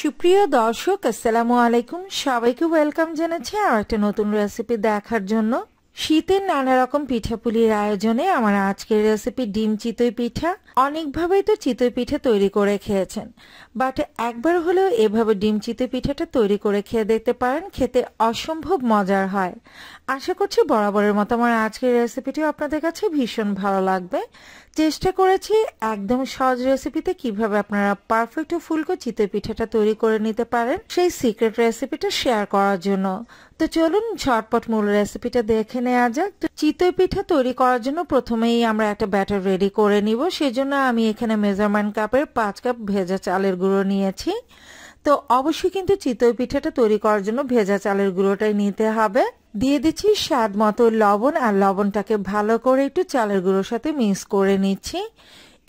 সুপ্রিয় দর্শক, আসসালামু আলাইকুম। সবাইকে ওয়েলকাম জানাচ্ছি আর একটা নতুন রেসিপি দেখার জন্য। শীতের নানা রকম পিঠাপুলির আয়োজনে আমার আজকের রেসিপি ডিম চিতই পিঠা। অনেকভাবেই তো চিতই পিঠা তৈরি করে খেয়েছেন, বাট একবার হলেও এভাবে ডিম চিতই পিঠাটা তৈরি করে খেয়ে দেখতে পারেন, খেতে অসম্ভব মজার হয়। আশা করছি বরাবরের মতো আমার আজকের রেসিপিটিও আপনাদের কাছে ভীষণ ভালো লাগবে। চেষ্টা করেছি একদম সহজ রেসিপিতে কিভাবে আপনারা পারফেক্ট ও ফুলকো চিতই পিঠাটা তৈরি করে নিতে পারেন সেই সিক্রেট রেসিপিটা শেয়ার করার জন্য। তো চলুন ঝটপট মূল রেসিপিটা দেখে নেওয়া যাক। তো চিতই পিঠা তৈরি করার জন্য প্রথমেই আমরা একটা ব্যাটার রেডি করে নিব। সেজন্য আমি এখানে মেজারমেন্ট কাপের 5 কাপ ভেজা চালের গুঁড়ো নিয়েছি। তো অবশ্যই কিন্তু চিতই পিঠাটা তৈরি করার জন্য ভেজা চালের গুঁড়োটাই নিতে হবে। দিয়ে দিচ্ছি স্বাদ মতো লবণ, আর লবণটাকে ভালো করে একটু চালের গুঁড়োর সাথে মিক্স করে নিচ্ছি।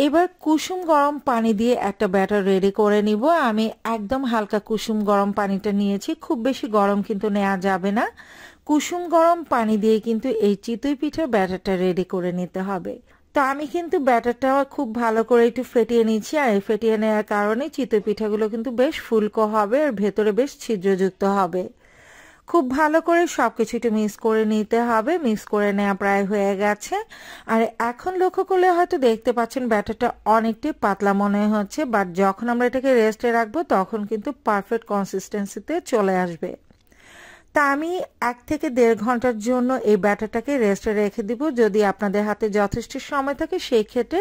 এবার কুসুম গরম পানি দিয়ে একটা ব্যাটার রেডি করে নিব। আমি একদম হালকা কুসুম গরম পানিটা নিয়েছি, খুব বেশি গরম কিন্তু নেওয়া যাবে না। কুসুম গরম পানি দিয়ে কিন্তু এই চিতই পিঠার ব্যাটারটা রেডি করে নিতে হবে। তো আমি কিন্তু ব্যাটারটা খুব ভালো করে একটু ফেটিয়ে নিচ্ছি, আর এই ফেটিয়ে নেওয়ার কারণে চিতই পিঠাগুলো কিন্তু বেশ ফুলকো হবে আর ভেতরে বেশ ছিদ্রযুক্ত হবে। খুব ভালো করে সবকিছু একটু মিক্স করে নিতে হবে। মিক্স করে নেওয়া প্রায় হয়ে গেছে। আর এখন লক্ষ্য করলে হয়তো দেখতে পাচ্ছেন ব্যাটারটা অনেকটাই পাতলা মনে হচ্ছে, বাট যখন আমরা এটাকে রেস্টে রাখবো তখন কিন্তু পারফেক্ট কনসিস্টেন্সিতে চলে আসবে। তা আমি 1 থেকে 1.5 ঘন্টার জন্য এই ব্যাটারটাকে রেস্টে রেখে দিব। যদি আপনাদের হাতে যথেষ্ট সময় থাকে সেই ক্ষেত্রে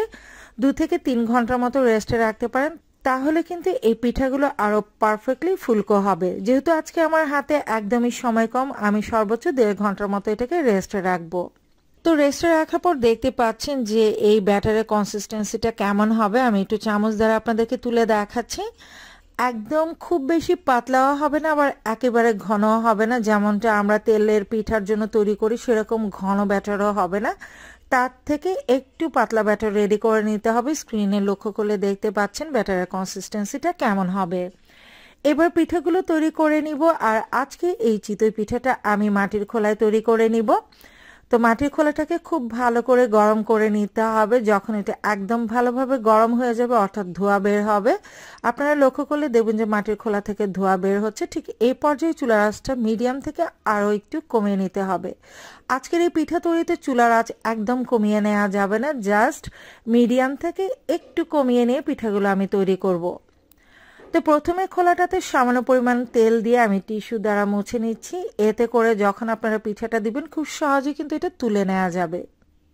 2 থেকে 3 ঘন্টার মতো রেস্টে রাখতে পারেন, তাহলে কিন্তু এই পিঠাগুলো আরো পারফেক্টলি ফুলকো হবে। যেহেতু আজকে আমার হাতে একদমই সময় কম, আমি সর্বোচ্চ 1.5 ঘন্টার মতো এটাকে রেস্টে রাখবো। তো রেস্টে রাখার পর দেখতে পাচ্ছেন যে এই ব্যাটারের কনসিস্টেন্সিটা কেমন হবে। আমি একটু চামচ দ্বারা আপনাদেরকে তুলে দেখাচ্ছি। একদম খুব বেশি পাতলাও হবে না, আবার একেবারে ঘনও হবে না। যেমনটা আমরা তেলের পিঠার জন্য তৈরি করি সেরকম ঘন ব্যাটারও হবে না, তার থেকে একটু পাতলা ব্যাটার রেডি করে নিতে হবে। স্ক্রিনে লক্ষ্য করলে দেখতে পাচ্ছেন ব্যাটারের কনসিস্টেন্সিটা কেমন হবে। এবার পিঠাগুলো তৈরি করে নিব। আর আজকে এই চিতই পিঠাটা আমি মাটির খোলায় তৈরি করে নিব। তো মাটির খোলাটাকে খুব ভালো করে গরম করে নিতে হবে। যখন এটা একদম ভালোভাবে গরম হয়ে যাবে, অর্থাৎ ধোঁয়া বের হবে, আপনারা লক্ষ্য করলে দেখবেন যে মাটির খোলা থেকে ধোঁয়া বের হচ্ছে, ঠিক এই পর্যায়ে চুলার আঁচটা মিডিয়াম থেকে আরও একটু কমিয়ে নিতে হবে। আজকের এই পিঠা তৈরিতে চুলার আঁচ একদম কমিয়ে নেওয়া যাবে না, জাস্ট মিডিয়াম থেকে একটু কমিয়ে নিয়ে পিঠাগুলো আমি তৈরি করব। তো প্রথমে খোলাটাতে সামান্য পরিমাণ তেল দিয়ে আমি টিস্যু দ্বারা মুছে নিচ্ছি। এতে করে যখন আপনারা পিঠাটা দিবেন খুব সহজে কিন্তু এটা তুলে নেওয়া যাবে।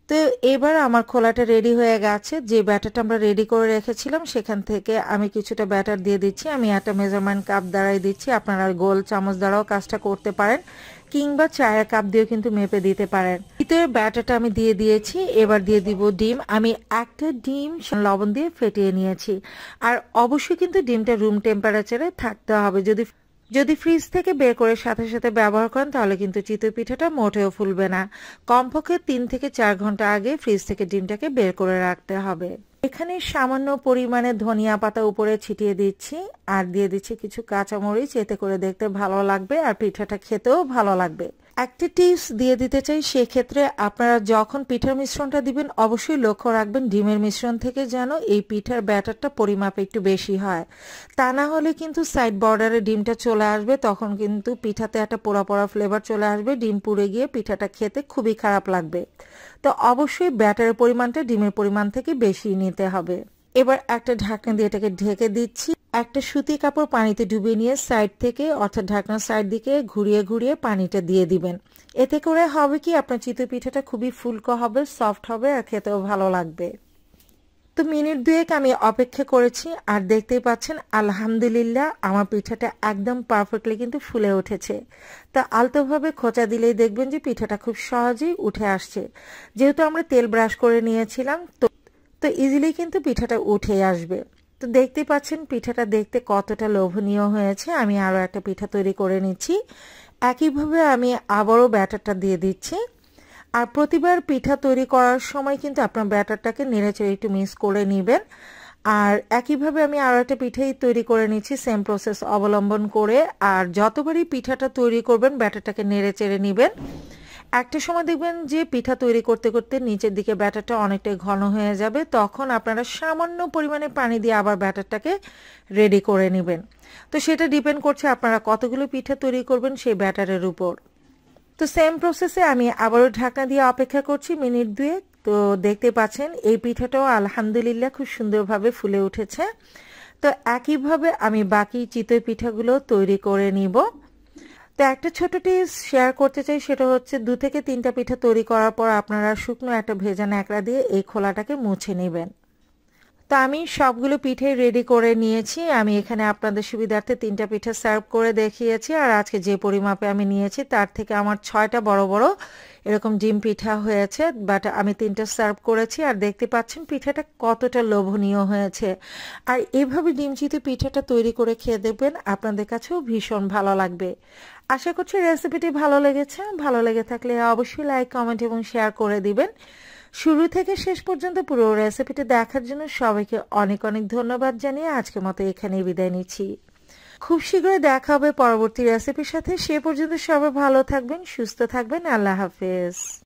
তো এবার আমার খোলাটা রেডি হয়ে গেছে। যে ব্যাটারটা আমরা রেডি করে রেখেছিলাম সেখান থেকে আমি কিছুটা ব্যাটার দিয়ে দিচ্ছি। আমি একটা মেজারমেন্ট কাপ দ্বারাই দিচ্ছি, আপনারা গোল চামচ দ্বারাও কাজটা করতে পারেন, কিংবা চায়ের কাপ দিয়েও কিন্তু মেপে দিতে পারেন। ভিতরে ব্যাটারটা আমি দিয়ে দিয়েছি। এবার দিয়ে দিব ডিম। আমি একটা ডিম লবণ দিয়ে ফেটিয়ে নিয়েছি। আর অবশ্যই কিন্তু ডিমটা রুম টেম্পারেচারে থাকতে হবে। যদি ফ্রিজ থেকে বের করে সাথে সাথে ব্যবহার করেন তাহলে কিন্তু চিতই পিঠাটা মোটেও ফুলবে না। কমপক্ষে 3 থেকে 4 ঘন্টা আগে ফ্রিজ থেকে ডিমটাকে বের করে রাখতে হবে। এখানে সামান্য পরিমাণে ধনিয়া পাতা উপরে ছিটিয়ে দিচ্ছি, আর দিয়ে দিচ্ছি কিছু কাঁচামরিচ। এতে করে দেখতে ভালো লাগবে আর পিঠাটা খেতেও ভালো লাগবে। একটা টিপস দিয়ে দিতে চাই, সেক্ষেত্রে আপনারা যখন পিঠার মিশ্রণটা দিবেন অবশ্যই লক্ষ্য রাখবেন ডিমের মিশ্রণ থেকে যেন এই পিঠার ব্যাটারটা পরিমাপে একটু বেশি হয়। তা না হলে কিন্তু সাইড বর্ডারে ডিমটা চলে আসবে, তখন কিন্তু পিঠাতে একটা পোড়া পোড়া ফ্লেভার চলে আসবে, ডিম পুড়ে গিয়ে পিঠাটা খেতে খুবই খারাপ লাগবে। তো অবশ্যই ব্যাটারের পরিমাণটা ডিমের পরিমাণ থেকে বেশি নিতে হবে। এবার একটা ঢাকনা দিয়ে এটাকে ঢেকে দিচ্ছি। একটা সুতি কাপড় পানিতে ডুবিয়ে নিয়ে সাইড থেকে, অর্থাৎ ঢাকনার সাইড দিকে ঘুরিয়ে ঘুরিয়ে পানিটা দিয়ে দিবেন। এতে করে হবে কি, আপনার চিতই পিঠাটা খুবই ফুলকো হবে, সফট হবে আর খেতেও ভালো লাগবে। তো মিনিট 2 আমি অপেক্ষা করেছি, আর দেখতেই পাচ্ছেন আলহামদুলিল্লাহ আমার পিঠাটা একদম পারফেক্টলি কিন্তু ফুলে উঠেছে। তা আলতোভাবে খোঁচা দিলেই দেখবেন যে পিঠাটা খুব সহজেই উঠে আসছে। যেহেতু আমরা তেল ব্রাশ করে নিয়েছিলাম তো ইজিলি কিন্তু পিঠাটা উঠে আসবে। তো দেখতে পাচ্ছেন পিঠাটা দেখতে কতটা লোভনীয় হয়েছে। আমি আরো একটা পিঠা তৈরি করে নিচ্ছি। একইভাবে আমি আবারও ব্যাটারটা দিয়ে দিচ্ছি। আর প্রতিবার পিঠা তৈরি করার সময় কিন্তু আপনার ব্যাটারটাকে নেড়েচেড়ে একটু মিক্স করে নেবেন। আর একইভাবে আমি আরো একটা পিঠাই তৈরি করে নিচ্ছি, সেম প্রসেস অবলম্বন করে। আর যতবারই পিঠাটা তৈরি করবেন ব্যাটারটাকে নেড়েচেড়ে নেবেন। একটা সময় দেখবেন যে পিঠা তৈরি করতে করতে নিচের দিকে ব্যাটারটা অনেকটাই ঘন হয়ে যাবে, তখন আপনারা সামান্য পরিমাণে পানি দিয়ে আবার ব্যাটারটাকে রেডি করে নেবেন। তো সেটা ডিপেন্ড করছে আপনারা কতগুলো পিঠা তৈরি করবেন সেই ব্যাটারের উপর। তো সেম প্রসেসে আমি আবারও ঢাকনা দিয়ে অপেক্ষা করছি মিনিট 2। তো দেখতে পাচ্ছেন এই পিঠাটাও আলহামদুলিল্লাহ খুব সুন্দরভাবে ফুলে উঠেছে। তো একইভাবে আমি বাকি চিতই পিঠাগুলো তৈরি করে নিব। তো একটা ছোট টিপস শেয়ার করতে চাই, সেটা হচ্ছে 2 থেকে 3টা পিঠা তৈরি করার পর আপনারা শুকনো একটা ভেজা ন্যাকড়া দিয়ে এই খোলাটাকে মুছে নেবেন। তো আমি সবগুলো পিঠে রেডি করে নিয়েছি। আমি এখানে আপনাদের সুবিধার্থে 3টা পিঠা সার্ভ করে দেখিয়েছি, আর আজকে যে পরিমাপে আমি নিয়েছি তার থেকে আমার 6টা বড় বড় এরকম ডিম পিঠা হয়েছে, বাট আমি 3টা সার্ভ করেছি। আর দেখতে পাচ্ছেন পিঠাটা কতটা লোভনীয় হয়েছে। আর এভাবে ডিম চিতই পিঠাটা তৈরি করে খেয়ে দেখবেন, আপনাদের কাছেও ভীষণ ভালো লাগবে। আশা করছি রেসিপিটি ভালো লেগেছে। ভালো লেগে থাকলে অবশ্যই লাইক, কমেন্ট এবং শেয়ার করে দিবেন। শুরু থেকে শেষ পর্যন্ত পুরো রেসিপিটি দেখার জন্য সবাইকে অনেক অনেক ধন্যবাদ জানিয়ে আজকের মতো এখানেই বিদায় নিচ্ছি। খুব শীঘ্রই দেখা হবে পরবর্তী রেসিপির সাথে। সে পর্যন্ত সবাই ভালো থাকবেন, সুস্থ থাকবেন। আল্লাহ হাফেজ।